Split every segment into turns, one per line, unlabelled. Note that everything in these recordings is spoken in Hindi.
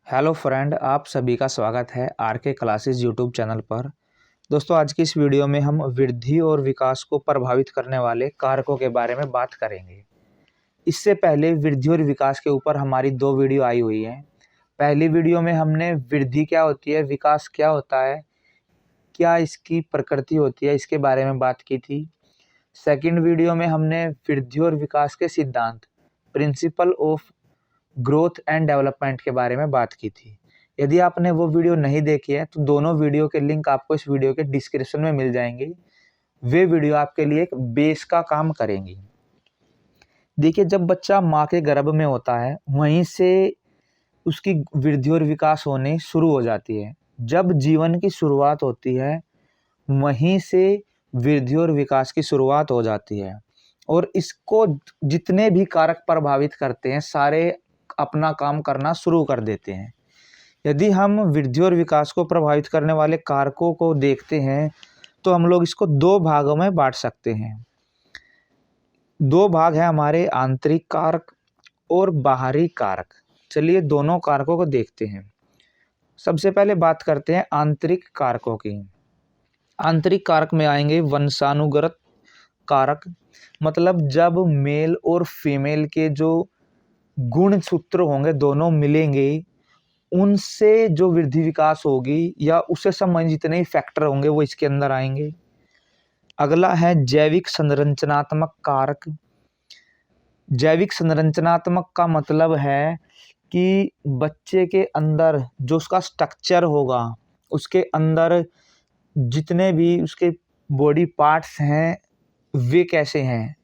हेलो फ्रेंड, आप सभी का स्वागत है आर के क्लासेस यूट्यूब चैनल पर। दोस्तों, आज की इस वीडियो में हम वृद्धि और विकास को प्रभावित करने वाले कारकों के बारे में बात करेंगे। इससे पहले वृद्धि और विकास के ऊपर हमारी 2 वीडियो आई हुई हैं। पहली वीडियो में हमने वृद्धि क्या होती है, विकास क्या होता है, क्या इसकी प्रकृति होती है, इसके बारे में बात की थी। सेकंड वीडियो में हमने वृद्धि और विकास के सिद्धांत, principle of growth and development के बारे में बात की थी। यदि आपने वो वीडियो नहीं देखी है तो दोनों वीडियो के लिंक आपको इस वीडियो के डिस्क्रिप्शन में मिल जाएंगे। वे वीडियो आपके लिए एक बेस का काम करेंगी। देखिए, जब बच्चा माँ के गर्भ में होता है वहीं से उसकी वृद्धि और विकास होने शुरू हो जाती है। जब जीवन की शुरुआत होती है वहीं से वृद्धि और विकास की शुरुआत हो जाती है, और इसको जितने भी कारक प्रभावित करते हैं सारे अपना काम करना शुरू कर देते हैं। यदि हम वृद्धि और विकास को प्रभावित करने वाले कारकों को देखते हैं तो हम लोग इसको 2 भागों में बांट सकते हैं। 2 भाग है हमारे, आंतरिक कारक और बाहरी कारक। चलिए दोनों कारकों को देखते हैं। सबसे पहले बात करते हैं आंतरिक कारकों की। आंतरिक कारक में आएंगे वंशानुगत कारक, मतलब जब मेल और फीमेल के जो गुण सूत्र होंगे दोनों मिलेंगे, उनसे जो वृद्धि विकास होगी या उससे संबंधित जितने ही फैक्टर होंगे वो इसके अंदर आएंगे। अगला है जैविक संरचनात्मक कारक। जैविक संरचनात्मक का मतलब है कि बच्चे के अंदर जो उसका स्ट्रक्चर होगा, उसके अंदर जितने भी उसके बॉडी पार्ट्स हैं वे कैसे हैं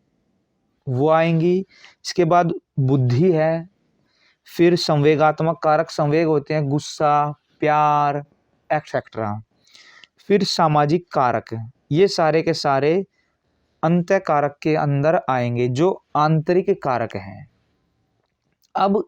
वो आएंगी। इसके बाद बुद्धि है। फिर संवेगात्मक कारक, संवेग होते हैं गुस्सा, प्यार, एक्सेट्रा। फिर सामाजिक कारक, ये सारे के सारे अंतः कारक के अंदर आएंगे जो आंतरिक कारक हैं। अब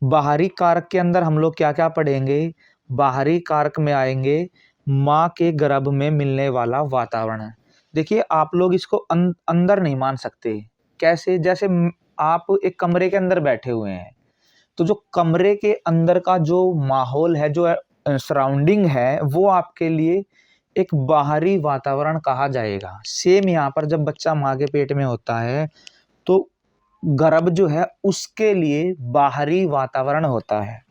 बाहरी कारक के अंदर हम लोग क्या क्या पढ़ेंगे। बाहरी कारक में आएंगे माँ के गर्भ में मिलने वाला वातावरण। देखिए, आप लोग इसको अंदर नहीं मान सकते। कैसे? जैसे आप एक कमरे के अंदर बैठे हुए हैं तो जो कमरे के अंदर का जो माहौल है, जो सराउंडिंग है, वो आपके लिए एक बाहरी वातावरण कहा जाएगा। सेम यहाँ पर जब बच्चा माँ के पेट में होता है तो गर्भ जो है उसके लिए बाहरी वातावरण होता है।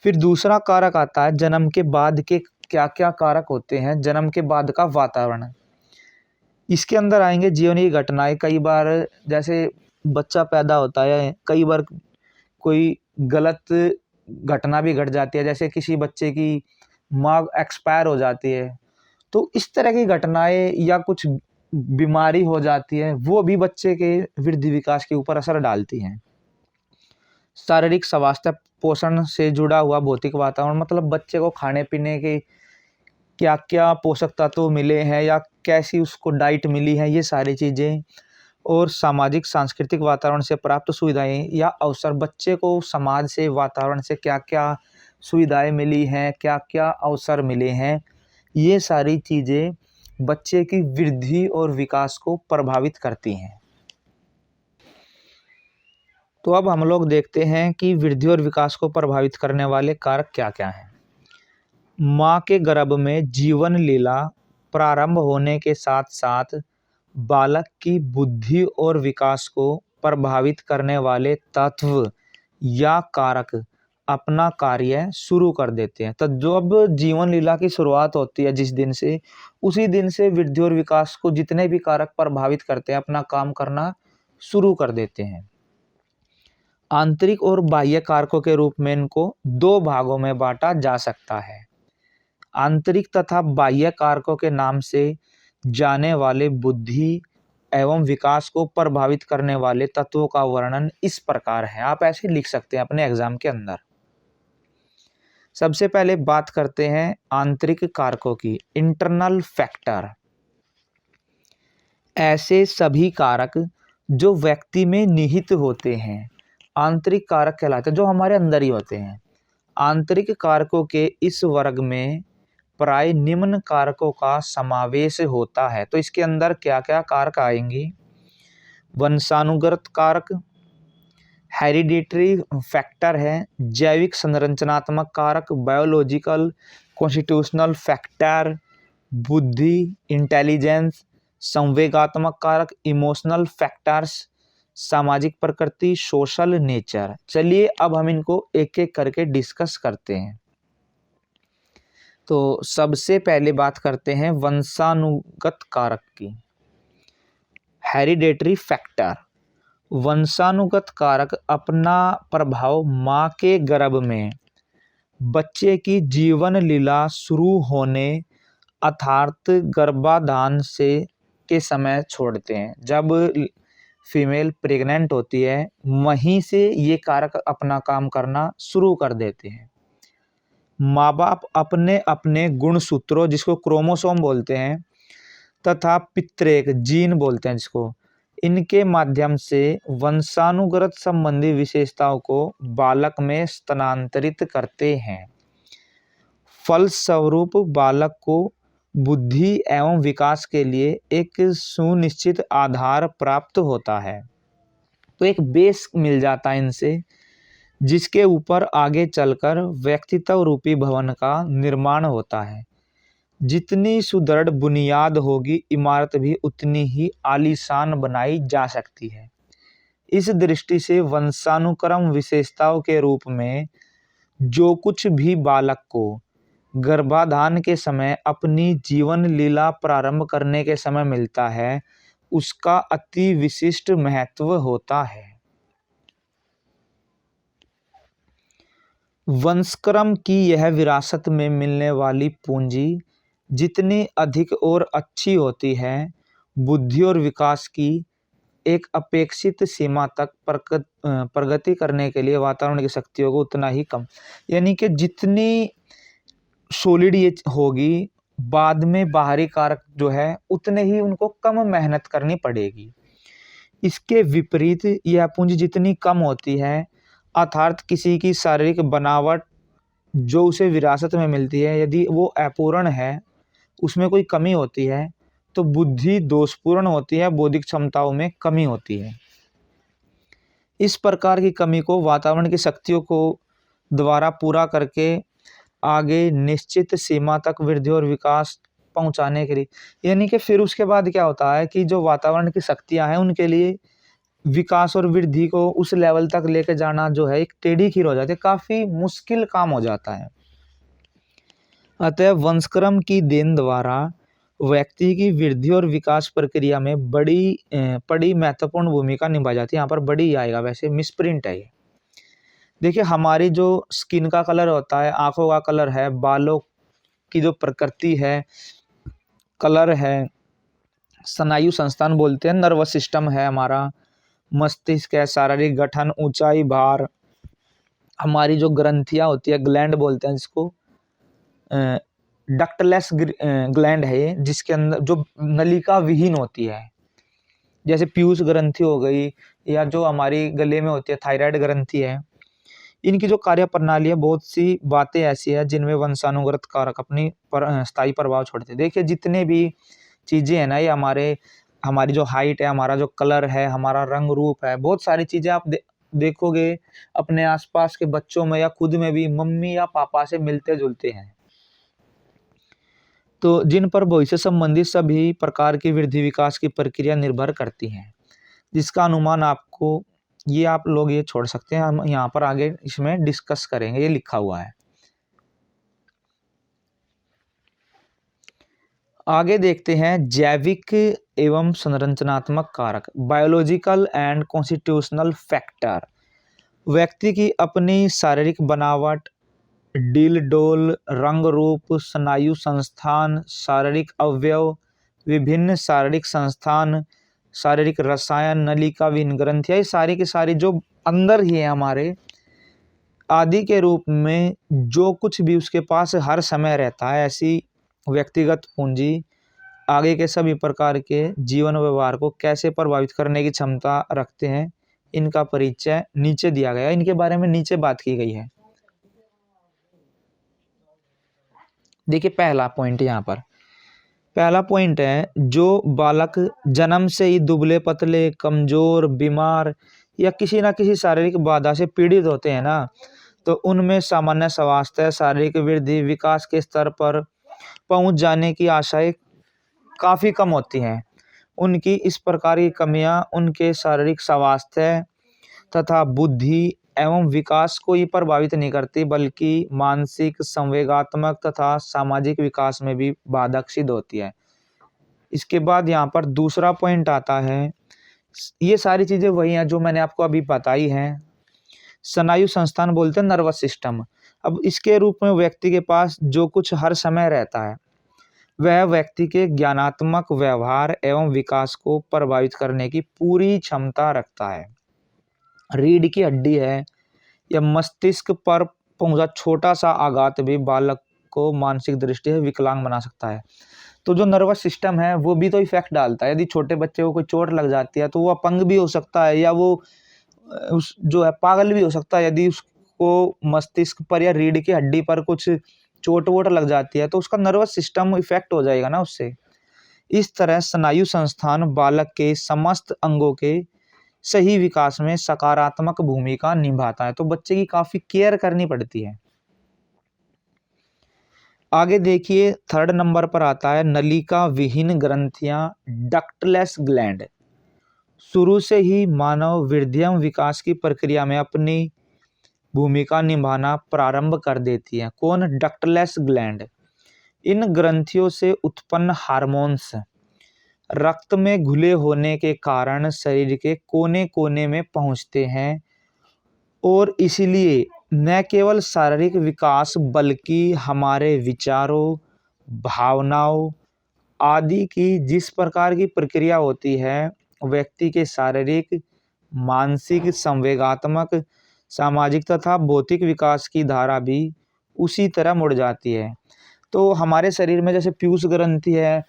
फिर दूसरा कारक आता है जन्म के बाद के क्या क्या कारक होते हैं। जन्म के बाद का वातावरण, इसके अंदर आएंगे जीवन की घटनाएं। कई बार जैसे बच्चा पैदा होता है, कई बार कोई गलत घटना भी घट जाती है, जैसे किसी बच्चे की माँ एक्सपायर हो जाती है, तो इस तरह की घटनाएं या कुछ बीमारी हो जाती है, वो भी बच्चे के वृद्धि विकास के ऊपर असर डालती हैं। शारीरिक स्वास्थ्य, पोषण से जुड़ा हुआ भौतिक वातावरण, मतलब बच्चे को खाने पीने के क्या क्या पोषक तत्व मिले हैं या कैसी उसको डाइट मिली है, ये सारी चीज़ें। और सामाजिक सांस्कृतिक वातावरण से प्राप्त सुविधाएं या अवसर, बच्चे को समाज से, वातावरण से क्या क्या सुविधाएं मिली हैं, क्या क्या अवसर मिले हैं, ये सारी चीज़ें बच्चे की वृद्धि और विकास को प्रभावित करती हैं। तो अब हम लोग देखते हैं कि वृद्धि और विकास को प्रभावित करने वाले कारक क्या क्या हैं। माँ के गर्भ में जीवन लीला प्रारंभ होने के साथ साथ बालक की बुद्धि और विकास को प्रभावित करने वाले तत्व या कारक अपना कार्य शुरू कर देते हैं। तो जब जीवन लीला की शुरुआत होती है जिस दिन से, उसी दिन से वृद्धि और विकास को जितने भी कारक प्रभावित करते हैं अपना काम करना शुरू कर देते हैं। आंतरिक और बाह्य कारकों के रूप में इनको 2 भागों में बांटा जा सकता है। आंतरिक तथा बाह्य कारकों के नाम से जाने वाले बुद्धि एवं विकास को प्रभावित करने वाले तत्वों का वर्णन इस प्रकार है। आप ऐसे लिख सकते हैं अपने एग्जाम के अंदर। सबसे पहले बात करते हैं आंतरिक कारकों की, इंटरनल फैक्टर। ऐसे सभी कारक जो व्यक्ति में निहित होते हैं आंतरिक कारक कहलाते हैं, जो हमारे अंदर ही होते हैं। आंतरिक कारकों के इस वर्ग में प्राय निम्न कारकों का समावेश होता है। तो इसके अंदर क्या क्या कारक आएंगी। वंशानुगत कारक, हेरिडिटरी फैक्टर है, जैविक संरचनात्मक कारक, बायोलॉजिकल कॉन्स्टिट्यूशनल फैक्टर, बुद्धि इंटेलिजेंस, संवेगात्मक कारक इमोशनल फैक्टर्स, सामाजिक प्रकृति सोशल नेचर। चलिए अब हम इनको एक एक करके डिस्कस करते हैं। तो सबसे पहले बात करते हैं वंशानुगत कारक की। हेरिडेटरी फैक्टर, वंशानुगत कारक अपना प्रभाव माँ के गर्भ में बच्चे की जीवन लीला शुरू होने अर्थात गर्भाधान से के समय छोड़ते हैं। जब फीमेल प्रेग्नेंट होती है वहीं से ये कारक अपना काम करना शुरू कर देते हैं। माँ बाप अपने अपने गुणसूत्रों जिसको क्रोमोसोम बोलते हैं तथा पितृक जीन बोलते हैं जिसको, इनके माध्यम से वंशानुगत संबंधी विशेषताओं को बालक में स्थानांतरित करते हैं। फलस्वरूप बालक को बुद्धि एवं विकास के लिए एक सुनिश्चित आधार प्राप्त होता है। तो एक बेस मिल जाता है इनसे, जिसके ऊपर आगे चलकर व्यक्तित्व रूपी भवन का निर्माण होता है। जितनी सुदृढ़ बुनियाद होगी इमारत भी उतनी ही आलीशान बनाई जा सकती है। इस दृष्टि से वंशानुक्रम विशेषताओं के रूप में जो कुछ भी बालक को गर्भाधान के समय अपनी जीवन लीला प्रारंभ करने के समय मिलता है उसका अति विशिष्ट महत्व होता है। वंशक्रम की यह विरासत में मिलने वाली पूंजी जितनी अधिक और अच्छी होती है, बुद्धि और विकास की एक अपेक्षित सीमा तक प्रगति करने के लिए वातावरण की शक्तियों को उतना ही कम, यानी कि जितनी सॉलिड ये होगी बाद में बाहरी कारक जो है उतने ही उनको कम मेहनत करनी पड़ेगी। इसके विपरीत यह पूंजी जितनी कम होती है अर्थात किसी की शारीरिक बनावट जो उसे विरासत में मिलती है यदि वो अपूर्ण है, उसमें कोई कमी होती है तो बुद्धि दोषपूर्ण होती है, बौद्धिक क्षमताओं में कमी होती है। इस प्रकार की कमी को वातावरण की शक्तियों को द्वारा पूरा करके आगे निश्चित सीमा तक वृद्धि और विकास पहुंचाने के लिए, यानी कि फिर उसके बाद क्या होता है कि जो वातावरण की शक्तियां हैं उनके लिए विकास और वृद्धि को उस लेवल तक लेके जाना जो है एक टेढ़ी खीर हो जाती है, काफी मुश्किल काम हो जाता है। अतः वंशक्रम की देन द्वारा व्यक्ति की वृद्धि और विकास प्रक्रिया में बड़ी महत्वपूर्ण भूमिका निभाई जाती है। यहाँ पर बड़ी आएगा, वैसे मिसप्रिंट है ये। देखिए हमारी जो स्किन का कलर होता है, आंखों का कलर है, बालों की जो प्रकृति है, कलर है, स्नायु संस्थान बोलते हैं, नर्वस सिस्टम है हमारा, मस्तिष्क है, शारीरिक गठन, ऊंचाई, भार, हमारी जो ग्रंथियां होती है, ग्लैंड बोलते हैं जिसको, डक्टलेस ग्लैंड है ये, जिसके अंदर जो नलिका विहीन होती है, जैसे पीयूष ग्रंथि हो गई या जो हमारी गले में होती है थायराइड ग्रंथि है। इनकी जो कार्य प्रणाली है, बहुत सी बातें ऐसी है जिनमें वंशानुगत कारक अपनी स्थायी प्रभाव छोड़ते हैं। देखिए जितने भी चीजें हैं ना, ये हमारी जो हाइट है, हमारा जो कलर है, हमारा रंग रूप है, बहुत सारी चीजें आप देखोगे अपने आसपास के बच्चों में या खुद में भी मम्मी या पापा से मिलते जुलते हैं। तो जिन पर भविष्य संबंधी सभी प्रकार की वृद्धि विकास की प्रक्रिया निर्भर करती है, जिसका अनुमान आपको ये आप लोग ये छोड़ सकते हैं, हम यहाँ पर आगे इसमें डिस्कस करेंगे, ये लिखा हुआ है। आगे देखते हैं जैविक एवं संरचनात्मक कारक, बायोलॉजिकल एंड कॉन्स्टिट्यूशनल फैक्टर। व्यक्ति की अपनी शारीरिक बनावट, डील डोल, रंग रूप, स्नायु संस्थान, शारीरिक अवयव, विभिन्न शारीरिक संस्थान, शारीरिक रसायन, नलिका विहीन ग्रंथियां, सारी की सारी जो अंदर ही है हमारे आदि के रूप में जो कुछ भी उसके पास हर समय रहता है, ऐसी व्यक्तिगत पूंजी आगे के सभी प्रकार के जीवन व्यवहार को कैसे प्रभावित करने की क्षमता रखते हैं, इनका परिचय नीचे दिया गया, इनके बारे में नीचे बात की गई है। देखिए पहला पॉइंट, यहाँ पर पहला पॉइंट है जो बालक जन्म से ही दुबले पतले, कमजोर, बीमार या किसी ना किसी शारीरिक बाधा से पीड़ित होते हैं ना, तो उनमें सामान्य स्वास्थ्य, शारीरिक वृद्धि, विकास के स्तर पर पहुंच जाने की आशाएं काफ़ी कम होती हैं। उनकी इस प्रकार की कमियां उनके शारीरिक स्वास्थ्य तथा बुद्धि एवं विकास को ही प्रभावित नहीं करती, बल्कि मानसिक, संवेगात्मक तथा सामाजिक विकास में भी बाधक सिद्ध होती है। इसके बाद यहाँ पर दूसरा पॉइंट आता है, ये सारी चीज़ें वही हैं जो मैंने आपको अभी बताई हैं। स्नायु संस्थान बोलते हैं नर्वस सिस्टम। अब इसके रूप में व्यक्ति के पास जो कुछ हर समय रहता है, वह व्यक्ति के ज्ञानात्मक व्यवहार एवं विकास को प्रभावित करने की पूरी क्षमता रखता है। रीढ़ की हड्डी है या मस्तिष्क पर पहुंचा छोटा सा आघात भी बालक को मानसिक दृष्टि से विकलांग बना सकता है। तो जो नर्वस सिस्टम है वो भी तो इफेक्ट डालता है। यदि छोटे बच्चे को कोई चोट लग जाती है तो वो अपंग भी हो सकता है, या वो उस जो है पागल भी हो सकता है। यदि उसको मस्तिष्क पर या रीढ़ की हड्डी पर कुछ चोट वोट लग जाती है तो उसका नर्वस सिस्टम इफेक्ट हो जाएगा ना उससे। इस तरह स्नायु संस्थान बालक के समस्त अंगों के सही विकास में सकारात्मक भूमिका निभाता है। तो बच्चे की काफी केयर करनी पड़ती है। आगे देखिए, थर्ड नंबर पर आता है नलिका विहीन ग्रंथियां, डक्टलेस ग्लैंड। शुरू से ही मानव वृद्धि एवं विकास की प्रक्रिया में अपनी भूमिका निभाना प्रारंभ कर देती है। कौन? Ductless gland. इन ग्रंथियों से उत्पन्न हार्मोन्स रक्त में घुले होने के कारण शरीर के कोने कोने में पहुंचते हैं और इसलिए न केवल शारीरिक विकास बल्कि हमारे विचारों, भावनाओं आदि की जिस प्रकार की प्रक्रिया होती है, व्यक्ति के शारीरिक, मानसिक, संवेगात्मक, सामाजिक तथा भौतिक विकास की धारा भी उसी तरह मुड़ जाती है। तो हमारे शरीर में जैसे पीयूष ग्रंथि है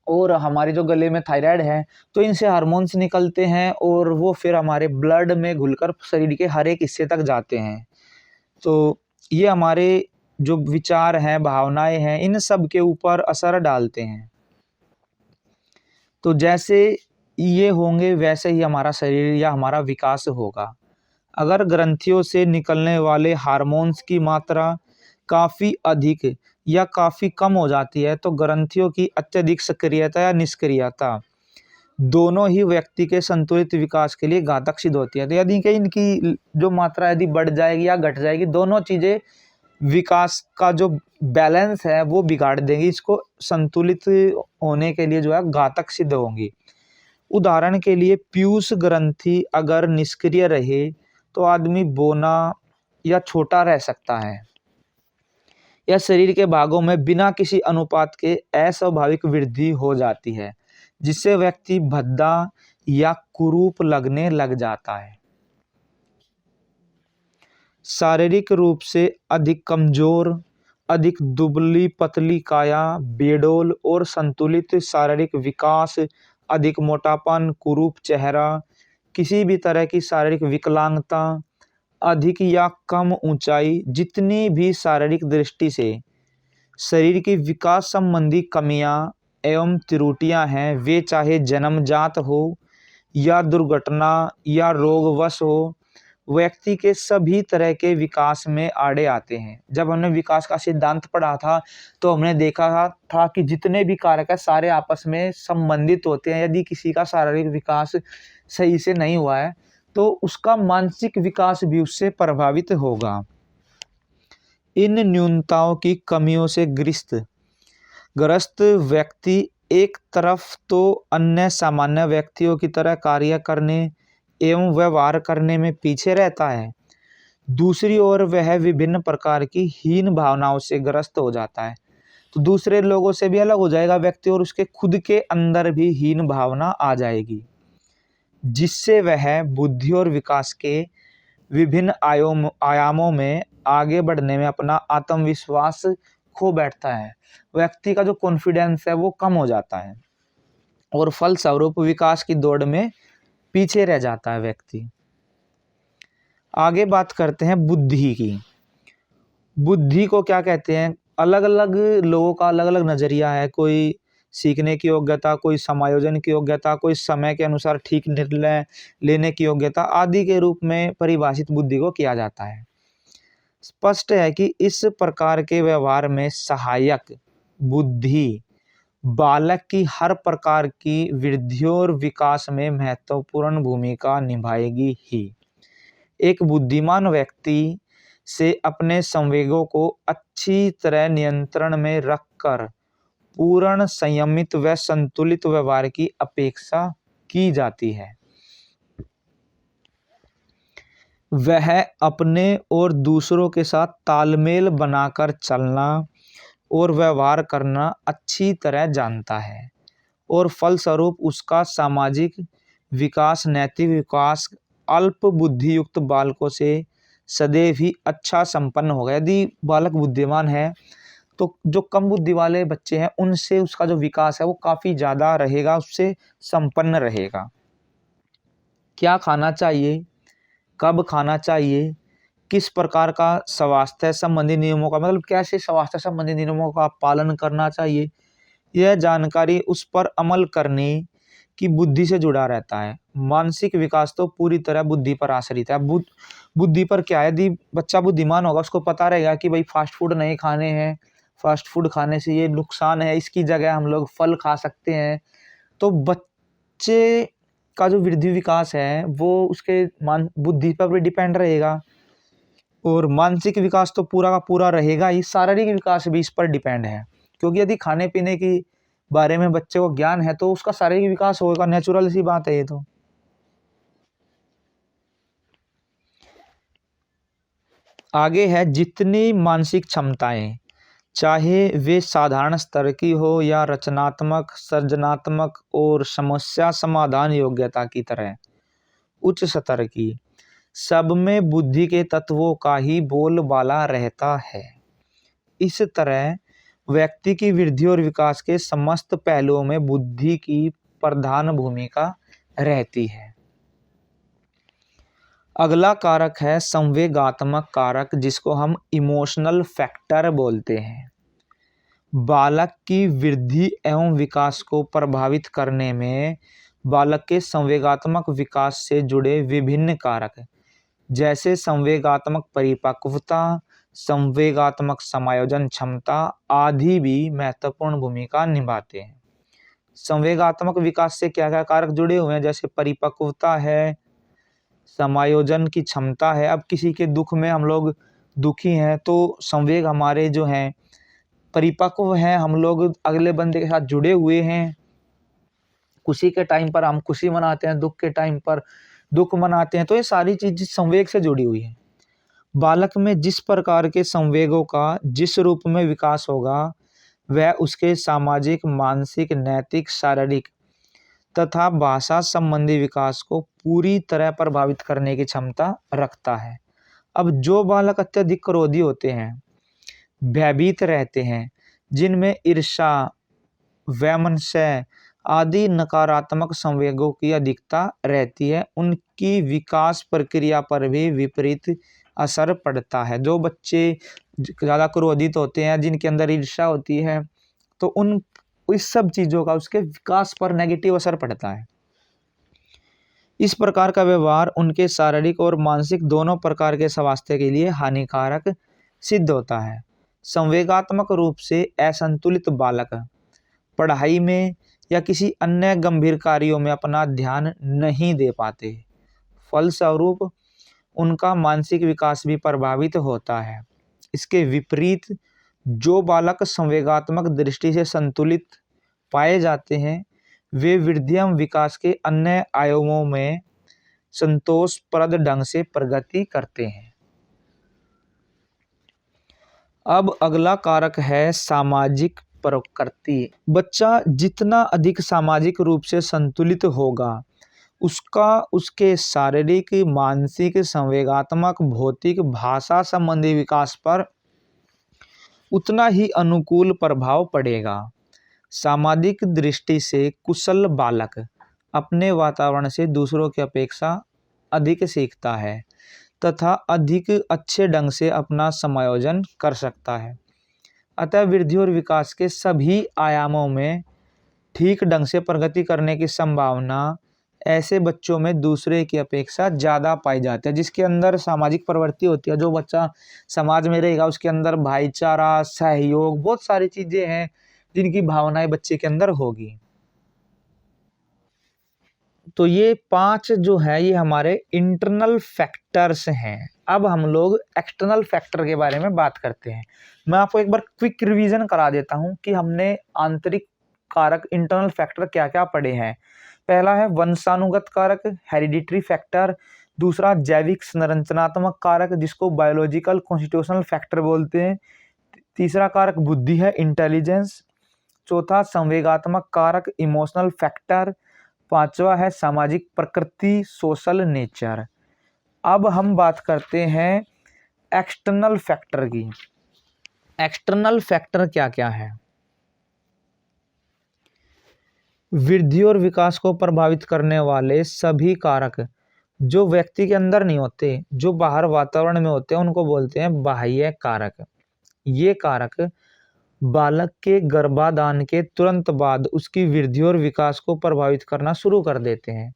और हमारे जो गले में थायराइड है, तो इनसे हार्मोन्स निकलते हैं और वो फिर हमारे ब्लड में घुलकर शरीर के हर एक हिस्से तक जाते हैं। तो ये हमारे जो विचार हैं, भावनाएं हैं, इन सब के ऊपर असर डालते हैं। तो जैसे ये होंगे वैसे ही हमारा शरीर या हमारा विकास होगा। अगर ग्रंथियों से निकलने वाले हार्मोन्स की मात्रा काफ़ी अधिक या काफ़ी कम हो जाती है तो ग्रंथियों की अत्यधिक सक्रियता या निष्क्रियता दोनों ही व्यक्ति के संतुलित विकास के लिए घातक सिद्ध होती है। तो यदि कि इनकी जो मात्रा यदि बढ़ जाएगी या घट जाएगी, दोनों चीज़ें विकास का जो बैलेंस है वो बिगाड़ देंगी, इसको संतुलित होने के लिए जो है घातक सिद्ध होंगी। उदाहरण के लिए पीयूष ग्रंथि अगर निष्क्रिय रहे तो आदमी बौना या छोटा रह सकता है, या शरीर के भागों में बिना किसी अनुपात के अस्वाभाविक वृद्धि हो जाती है, जिससे व्यक्ति भद्दा या कुरूप लगने लग जाता है। शारीरिक रूप से अधिक कमजोर, अधिक दुबली पतली काया, बेडौल और संतुलित शारीरिक विकास, अधिक मोटापन, कुरूप चेहरा, किसी भी तरह की शारीरिक विकलांगता, अधिक या कम ऊंचाई, जितनी भी शारीरिक दृष्टि से शरीर की विकास संबंधी कमियां एवं त्रुटियां हैं, वे चाहे जन्मजात हो या दुर्घटना या रोगवश हो, व्यक्ति के सभी तरह के विकास में आड़े आते हैं। जब हमने विकास का सिद्धांत पढ़ा था तो हमने देखा था कि जितने भी कारक है सारे आपस में संबंधित होते हैं। यदि किसी का शारीरिक विकास सही से नहीं हुआ है तो उसका मानसिक विकास भी उससे प्रभावित होगा। इन न्यूनताओं की कमियों से ग्रस्त व्यक्ति एक तरफ तो अन्य सामान्य व्यक्तियों की तरह कार्य करने एवं व्यवहार करने में पीछे रहता है, दूसरी ओर वह विभिन्न प्रकार की हीन भावनाओं से ग्रस्त हो जाता है। तो दूसरे लोगों से भी अलग हो जाएगा व्यक्ति और उसके खुद के अंदर भी हीन भावना आ जाएगी, जिससे वह बुद्धि और विकास के विभिन्न आयामों में आगे बढ़ने में अपना आत्मविश्वास खो बैठता है। व्यक्ति का जो कॉन्फिडेंस है वो कम हो जाता है और फलस्वरूप विकास की दौड़ में पीछे रह जाता है व्यक्ति। आगे बात करते हैं बुद्धि की। बुद्धि को क्या कहते हैं? अलग अलग लोगों का अलग अलग नजरिया है। कोई सीखने की योग्यता, कोई समायोजन की योग्यता, कोई समय के अनुसार ठीक निर्णय लेने की योग्यता आदि के रूप में परिभाषित बुद्धि को किया जाता है। स्पष्ट है कि इस प्रकार के व्यवहार में सहायक बुद्धि बालक की हर प्रकार की वृद्धि और विकास में महत्वपूर्ण भूमिका निभाएगी ही। एक बुद्धिमान व्यक्ति से अपने संवेगों को अच्छी तरह नियंत्रण में रखकर पूर्ण संयमित व संतुलित व्यवहार की अपेक्षा की जाती है। वह अपने और दूसरों के साथ तालमेल बनाकर चलना और व्यवहार करना अच्छी तरह जानता है और फलस्वरूप उसका सामाजिक विकास, नैतिक विकास अल्प बुद्धि युक्त बालकों से सदैव ही अच्छा संपन्न होगा। यदि बालक बुद्धिमान है तो जो कम बुद्धि वाले बच्चे हैं उनसे उसका जो विकास है वो काफ़ी ज़्यादा रहेगा, उससे संपन्न रहेगा। क्या खाना चाहिए, कब खाना चाहिए, किस प्रकार का स्वास्थ्य संबंधी नियमों का मतलब कैसे स्वास्थ्य संबंधी नियमों का पालन करना चाहिए, यह जानकारी उस पर अमल करने की बुद्धि से जुड़ा रहता है। मानसिक विकास तो पूरी तरह बुद्धि पर आश्रित है। बुद्धि पर क्या है, यदि बच्चा बुद्धिमान होगा उसको पता रहेगा कि भाई फास्ट फूड नहीं खाने हैं, फास्ट फूड खाने से ये नुकसान है, इसकी जगह हम लोग फल खा सकते हैं। तो बच्चे का जो वृद्धि विकास है वो उसके बुद्धि पर भी डिपेंड रहेगा और मानसिक विकास तो पूरा का पूरा रहेगा ही, शारीरिक विकास भी इस पर डिपेंड है। क्योंकि यदि खाने पीने की बारे में बच्चे को ज्ञान है तो उसका शारीरिक विकास होगा, नेचुरल सी बात है ये तो। आगे है जितनी मानसिक क्षमताएं, चाहे वे साधारण स्तर की हो या रचनात्मक, सृजनात्मक और समस्या समाधान योग्यता की तरह उच्च स्तर की, सब में बुद्धि के तत्वों का ही बोलबाला रहता है। इस तरह व्यक्ति की वृद्धि और विकास के समस्त पहलुओं में बुद्धि की प्रधान भूमिका रहती है। अगला कारक है संवेगात्मक कारक, जिसको हम इमोशनल फैक्टर बोलते हैं। बालक की वृद्धि एवं विकास को प्रभावित करने में बालक के संवेगात्मक विकास से जुड़े विभिन्न कारक जैसे संवेगात्मक परिपक्वता, संवेगात्मक समायोजन क्षमता आदि भी महत्वपूर्ण भूमिका निभाते हैं। संवेगात्मक विकास से क्या क्या कारक जुड़े हुए हैं, जैसे परिपक्वता है, समायोजन की क्षमता है। अब किसी के दुख में हम लोग दुखी हैं तो संवेग हमारे जो हैं परिपक्व हैं, हम लोग अगले बंदे के साथ जुड़े हुए हैं। खुशी के टाइम पर हम खुशी मनाते हैं, दुख के टाइम पर दुख मनाते हैं। तो ये सारी चीज संवेग से जुड़ी हुई है। बालक में जिस प्रकार के संवेगों का जिस रूप में विकास होगा वह उसके सामाजिक, मानसिक, नैतिक, शारीरिक तथा भाषा संबंधी विकास को पूरी तरह प्रभावित करने की क्षमता रखता है। अब जो बालक अत्यधिक क्रोधी होते हैं, भयभीत रहते हैं, जिनमें ईर्ष्या, वैमनस्य आदि नकारात्मक संवेगों की अधिकता रहती है, उनकी विकास प्रक्रिया पर भी विपरीत असर पड़ता है। जो बच्चे ज़्यादा क्रोधित होते हैं, जिनके अंदर ईर्ष्या होती है, तो उन इस सब चीज़ों का उसके विकास पर नेगेटिव असर पड़ता है। इस प्रकार का व्यवहार उनके शारीरिक और मानसिक दोनों प्रकार के स्वास्थ्य के लिए हानिकारक सिद्ध होता है। संवेगात्मक रूप से असंतुलित बालक पढ़ाई में या किसी अन्य गंभीर कार्यों में अपना ध्यान नहीं दे पाते। फलस्वरूप उनका मानसिक विकास भी प्रभावित होता है। इसके विपरीत जो बालक संवेगात्मक दृष्टि से संतुलित पाए जाते हैं वे वृद्धि एवं विकास के अन्य आयामों में संतोषप्रद ढंग से प्रगति करते हैं। अब अगला कारक है सामाजिक प्रकृति। बच्चा जितना अधिक सामाजिक रूप से संतुलित होगा उसका उसके शारीरिक, मानसिक, संवेगात्मक, भौतिक, भाषा संबंधी विकास पर उतना ही अनुकूल प्रभाव पड़ेगा। सामाजिक दृष्टि से कुशल बालक अपने वातावरण से दूसरों की अपेक्षा अधिक सीखता है तथा अधिक अच्छे ढंग से अपना समायोजन कर सकता है। अतः वृद्धि और विकास के सभी आयामों में ठीक ढंग से प्रगति करने की संभावना ऐसे बच्चों में दूसरे की अपेक्षा ज़्यादा पाई जाती है, जिसके अंदर सामाजिक प्रवृत्ति होती है। जो बच्चा समाज में रहेगा उसके अंदर भाईचारा, सहयोग, बहुत सारी चीज़ें हैं जिनकी भावनाएं बच्चे के अंदर होगी। तो ये 5 जो है ये हमारे इंटरनल फैक्टर्स हैं। अब हम लोग एक्सटर्नल फैक्टर के बारे में बात करते हैं। मैं आपको एक बार क्विक रिवीजन करा देता हूँ कि हमने आंतरिक कारक इंटरनल फैक्टर क्या क्या पढ़े हैं। पहला है वंशानुगत कारक, हेरिडिटरी फैक्टर। दूसरा जैविक संरचनात्मक कारक जिसको बायोलॉजिकल कॉन्स्टिट्यूशनल फैक्टर बोलते हैं। तीसरा कारक बुद्धि है, इंटेलिजेंस। चौथा संवेगात्मक कारक, इमोशनल फैक्टर। पांचवा है सामाजिक प्रकृति, सोशल नेचर। अब हम बात करते हैं एक्सटर्नल फैक्टर की। एक्सटर्नल फैक्टर क्या क्या है? वृद्धि और विकास को प्रभावित करने वाले सभी कारक जो व्यक्ति के अंदर नहीं होते, जो बाहर वातावरण में होते हैं, उनको बोलते हैं बाह्य कारक। ये कारक बालक के गर्भाधान के तुरंत बाद उसकी वृद्धि और विकास को प्रभावित करना शुरू कर देते हैं।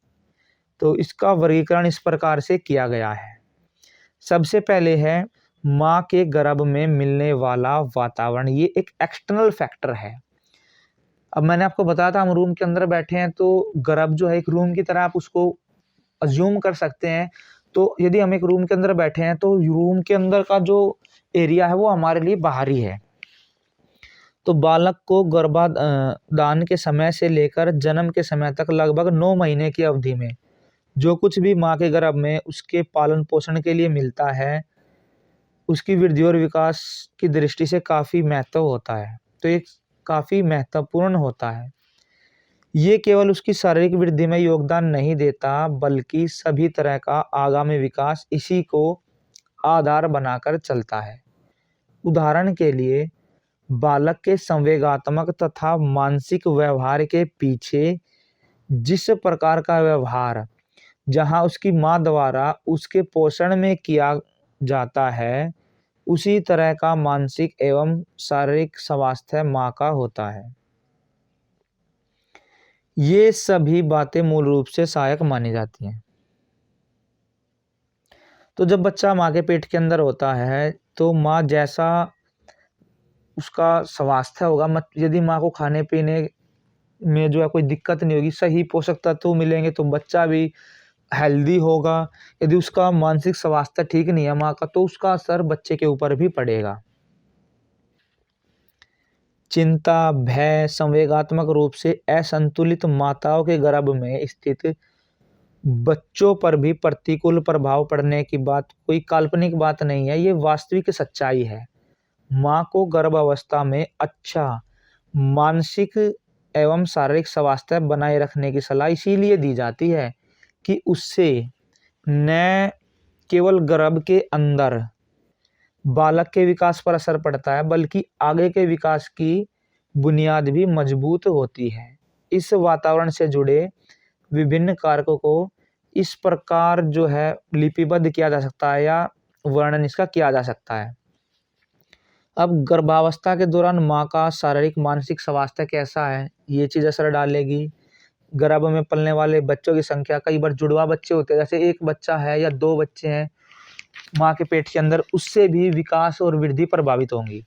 तो इसका वर्गीकरण इस प्रकार से किया गया है। सबसे पहले है माँ के गर्भ में मिलने वाला वातावरण, ये एक एक्सटर्नल फैक्टर है। अब मैंने आपको बताया था हम रूम के अंदर बैठे हैं, तो गर्भ जो है एक रूम की तरह आप उसको अज्यूम कर सकते हैं। तो यदि हम एक रूम के अंदर बैठे हैं तो रूम के अंदर का जो एरिया है वो हमारे लिए बाहरी है। तो बालक को गर्भाधान के समय से लेकर जन्म के समय तक लगभग 9 महीने की अवधि में जो कुछ भी माँ के गर्भ में उसके पालन पोषण के लिए मिलता है, उसकी वृद्धि और विकास की दृष्टि से काफ़ी महत्व होता है। तो ये काफ़ी महत्वपूर्ण होता है। ये केवल उसकी शारीरिक वृद्धि में योगदान नहीं देता, बल्कि सभी तरह का आगामी विकास इसी को आधार बनाकर चलता है। उदाहरण के लिए बालक के संवेगात्मक तथा मानसिक व्यवहार के पीछे जिस प्रकार का व्यवहार जहां उसकी माँ द्वारा उसके पोषण में किया जाता है, उसी तरह का मानसिक एवं शारीरिक स्वास्थ्य माँ का होता है। ये सभी बातें मूल रूप से सहायक मानी जाती हैं। तो जब बच्चा माँ के पेट के अंदर होता है तो माँ जैसा उसका स्वास्थ्य होगा, यदि माँ को खाने पीने में जो है कोई दिक्कत नहीं होगी, सही पोषक तत्व मिलेंगे तो बच्चा भी हेल्दी होगा। यदि उसका मानसिक स्वास्थ्य ठीक नहीं है माँ का, तो उसका असर बच्चे के ऊपर भी पड़ेगा। चिंता, भय, संवेगात्मक रूप से असंतुलित माताओं के गर्भ में स्थित बच्चों पर भी प्रतिकूल प्रभाव पड़ने की बात कोई काल्पनिक बात नहीं है, ये वास्तविक सच्चाई है। माँ को गर्भावस्था में अच्छा मानसिक एवं शारीरिक स्वास्थ्य बनाए रखने की सलाह इसीलिए दी जाती है कि उससे न केवल गर्भ के अंदर बालक के विकास पर असर पड़ता है, बल्कि आगे के विकास की बुनियाद भी मजबूत होती है। इस वातावरण से जुड़े विभिन्न कारकों को इस प्रकार जो है लिपिबद्ध किया जा सकता है या वर्णन इसका किया जा सकता है। अब गर्भावस्था के दौरान माँ का शारीरिक मानसिक स्वास्थ्य कैसा है, ये चीज़ असर डालेगी। गर्भ में पलने वाले बच्चों की संख्या, कई बार जुड़वा बच्चे होते हैं, जैसे एक बच्चा है या 2 बच्चे हैं माँ के पेट के अंदर, उससे भी विकास और वृद्धि प्रभावित होंगी।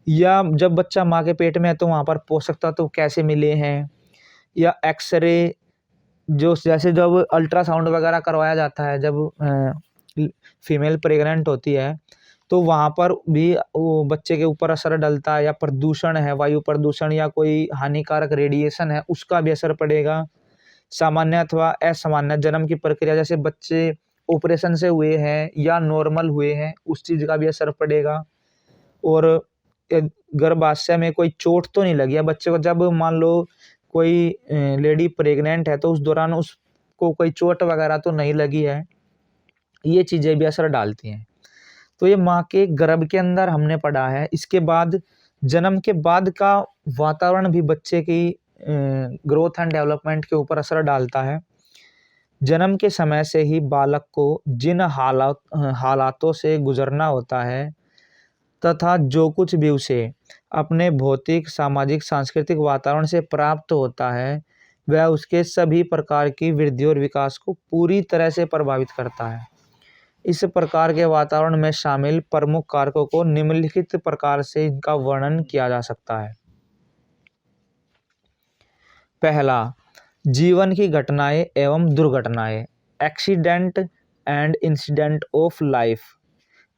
या जब बच्चा माँ के पेट में है तो वहाँ पर पोषक तत्व कैसे मिले हैं, या एक्सरे जो जैसे जब अल्ट्रासाउंड वगैरह करवाया जाता है जब फीमेल प्रेग्नेंट होती है, तो वहाँ पर भी वो बच्चे के ऊपर असर डलता है, या प्रदूषण है, वायु प्रदूषण या कोई हानिकारक रेडिएशन है, उसका भी असर पड़ेगा। सामान्य अथवा असामान्य जन्म की प्रक्रिया, जैसे बच्चे ऑपरेशन से हुए हैं या नॉर्मल हुए हैं, उस चीज़ का भी असर पड़ेगा। और गर्भाशय में कोई चोट तो नहीं लगी है बच्चे को, जब मान लो कोई लेडी प्रेग्नेंट है तो उस दौरान उसको कोई चोट वगैरह तो नहीं लगी है, ये चीज़ें भी असर डालती हैं। तो ये माँ के गर्भ के अंदर हमने पढ़ा है। इसके बाद जन्म के बाद का वातावरण भी बच्चे की ग्रोथ एंड डेवलपमेंट के ऊपर असर डालता है। जन्म के समय से ही बालक को जिन हालातों से गुजरना होता है, तथा जो कुछ भी उसे अपने भौतिक, सामाजिक, सांस्कृतिक वातावरण से प्राप्त होता है वह उसके सभी प्रकार की वृद्धि और विकास को पूरी तरह से प्रभावित करता है। इस प्रकार के वातावरण में शामिल प्रमुख कारकों को निम्नलिखित प्रकार से इनका वर्णन किया जा सकता है। पहला, जीवन की घटनाएं एवं दुर्घटनाएं, accident and incident of life.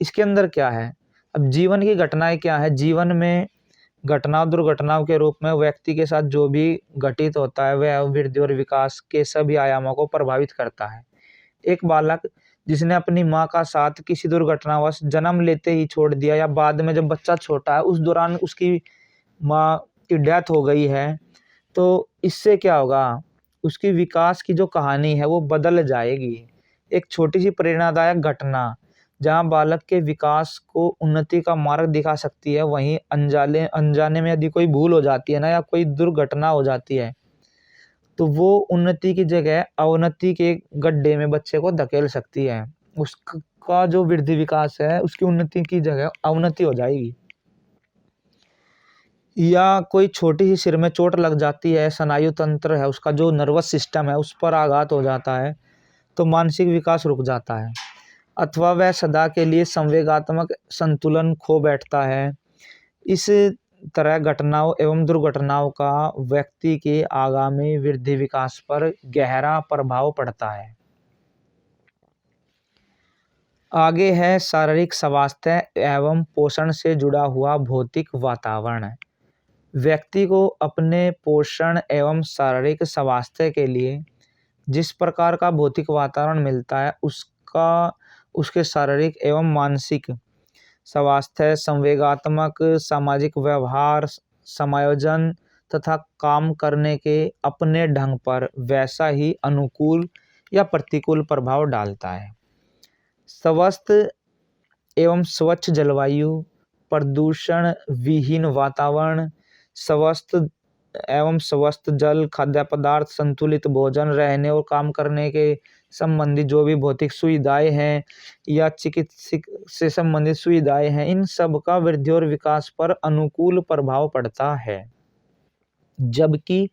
इसके अंदर क्या है? अब जीवन की घटनाएं क्या है? जीवन में घटनाओं दुर्घटनाओं के रूप में व्यक्ति के साथ जो भी घटित होता है वह वृद्धि और विकास के सभी आयामों को प्रभावित करता है। एक बालक जिसने अपनी माँ का साथ किसी दुर्घटनावश जन्म लेते ही छोड़ दिया या बाद में जब बच्चा छोटा है उस दौरान उसकी माँ की डेथ हो गई है, तो इससे क्या होगा? उसकी विकास की जो कहानी है वो बदल जाएगी। एक छोटी सी प्रेरणादायक घटना जहाँ बालक के विकास को उन्नति का मार्ग दिखा सकती है, वहीं अनजाने में यदि कोई भूल हो जाती है ना या कोई दुर्घटना हो जाती है तो वो उन्नति की जगह अवनति के गड्ढे में बच्चे को धकेल सकती है। उसका जो वृद्धि विकास है उसकी उन्नति की जगह अवनति हो जाएगी। या कोई छोटी सी सिर में चोट लग जाती है, स्नायु तंत्र है उसका, जो नर्वस सिस्टम है उस पर आघात हो जाता है तो मानसिक विकास रुक जाता है, अथवा वह सदा के लिए संवेगात्मक संतुलन खो बैठता है। इस तरह घटनाओं एवं दुर्घटनाओं का व्यक्ति के आगामी वृद्धि विकास पर गहरा प्रभाव पड़ता है। आगे है शारीरिक स्वास्थ्य एवं पोषण से जुड़ा हुआ भौतिक वातावरण। व्यक्ति को अपने पोषण एवं शारीरिक स्वास्थ्य के लिए जिस प्रकार का भौतिक वातावरण मिलता है उसका उसके शारीरिक एवं मानसिक स्वास्थ्य, संवेगात्मक, सामाजिक व्यवहार, समायोजन तथा काम करने के अपने ढंग पर वैसा ही अनुकूल या प्रतिकूल प्रभाव डालता है। स्वस्थ एवं स्वच्छ जलवायु, प्रदूषण विहीन वातावरण, स्वस्थ एवं स्वस्थ जल, खाद्य पदार्थ, संतुलित भोजन, रहने और काम करने के संबंधी जो भी भौतिक सुविधाएं हैं या चिकित्सिक से संबंधित सुविधाएं हैं, इन सब का वृद्धि और विकास पर अनुकूल प्रभाव पड़ता है। जबकि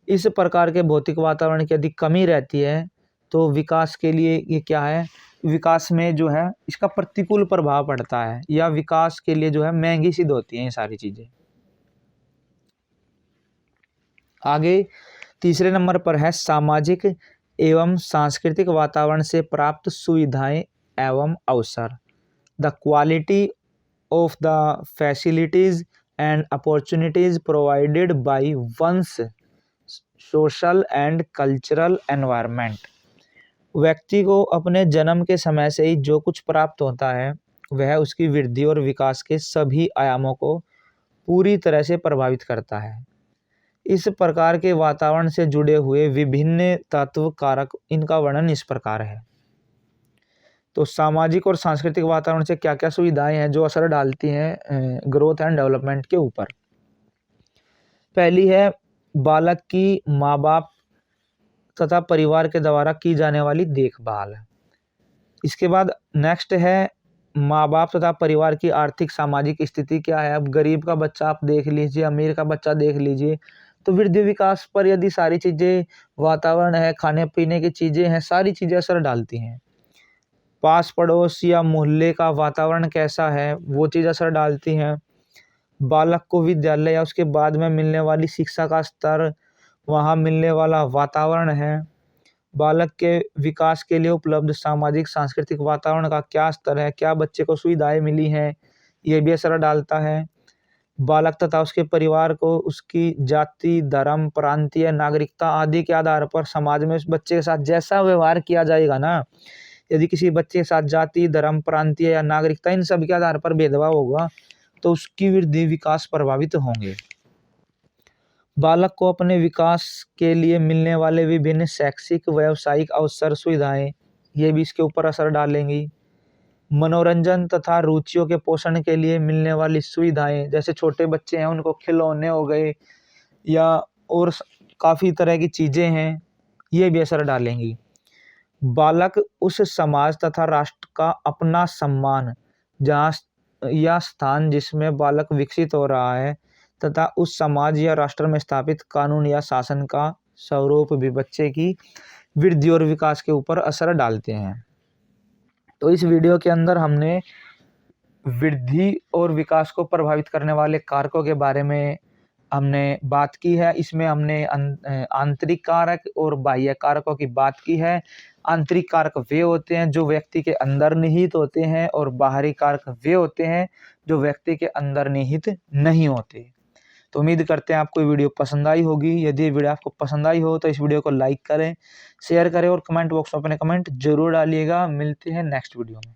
इस प्रकार के भौतिक वातावरण की यदि कमी रहती है तो विकास के लिए ये क्या है? विकास में जो है इसका प्रतिकूल प्रभाव पड़ता है या विकास के लिए जो है महंगी सिद्ध होती हैं ये सारी चीजें। आगे तीसरे नंबर पर है सामाजिक एवं सांस्कृतिक वातावरण से प्राप्त सुविधाएं एवं अवसर। The quality of the facilities and opportunities provided by one's social and cultural environment. व्यक्ति को अपने जन्म के समय से ही जो कुछ प्राप्त होता है वह उसकी वृद्धि और विकास के सभी आयामों को पूरी तरह से प्रभावित करता है। इस प्रकार के वातावरण से जुड़े हुए विभिन्न तत्व कारक, इनका वर्णन इस प्रकार है। तो सामाजिक और सांस्कृतिक वातावरण से क्या क्या सुविधाएं हैं जो असर डालती हैं ग्रोथ एंड डेवलपमेंट के ऊपर। पहली है बालक की माँ बाप तथा परिवार के द्वारा की जाने वाली देखभाल। इसके बाद नेक्स्ट है माँ बाप तथा परिवार की आर्थिक सामाजिक स्थिति क्या है। अब गरीब का बच्चा आप देख लीजिए, अमीर का बच्चा देख लीजिए, तो वृद्धि विकास पर यदि सारी चीज़ें, वातावरण है, खाने पीने की चीज़ें हैं, सारी चीज़ें असर डालती हैं। पास पड़ोस या मोहल्ले का वातावरण कैसा है वो चीज़ असर डालती हैं। बालक को विद्यालय या उसके बाद में मिलने वाली शिक्षा का स्तर, वहाँ मिलने वाला वातावरण है, बालक के विकास के लिए उपलब्ध सामाजिक सांस्कृतिक वातावरण का क्या स्तर है, क्या बच्चे को सुविधाएं मिली हैं, ये भी असर डालता है। बालक तथा उसके परिवार को उसकी जाति, धर्म, प्रांतीय, नागरिकता आदि के आधार पर समाज में उस बच्चे के साथ जैसा व्यवहार किया जाएगा ना, यदि किसी बच्चे के साथ जाति, धर्म, प्रांतीय या नागरिकता इन सब के आधार पर भेदभाव होगा तो उसकी वृद्धि विकास प्रभावित होंगे। बालक को अपने विकास के लिए मिलने वाले विभिन्न शैक्षिक, व्यावसायिक अवसर, सुविधाएं, ये भी इसके ऊपर असर डालेंगी। मनोरंजन तथा रुचियों के पोषण के लिए मिलने वाली सुविधाएं, जैसे छोटे बच्चे हैं उनको खिलौने हो गए या और काफ़ी तरह की चीज़ें हैं, ये भी असर डालेंगी। बालक उस समाज तथा राष्ट्र का अपना सम्मान, जहाँ या स्थान जिसमें बालक विकसित हो रहा है तथा उस समाज या राष्ट्र में स्थापित कानून या शासन का स्वरूप भी बच्चे की वृद्धि और विकास के ऊपर असर डालते हैं। तो इस वीडियो के अंदर हमने वृद्धि और विकास को प्रभावित करने वाले कारकों के बारे में हमने बात की है। इसमें हमने आंतरिक कारक और बाह्य कारकों की बात की है। आंतरिक कारक वे होते हैं जो व्यक्ति के अंदर निहित होते हैं और बाहरी कारक वे होते हैं जो व्यक्ति के अंदर निहित नहीं होते। तो उम्मीद करते हैं आपको ये वीडियो पसंद आई होगी। यदि ये वीडियो आपको पसंद आई हो तो इस वीडियो को लाइक करें, शेयर करें और कमेंट बॉक्स में अपने कमेंट जरूर डालिएगा। मिलते हैं नेक्स्ट वीडियो में।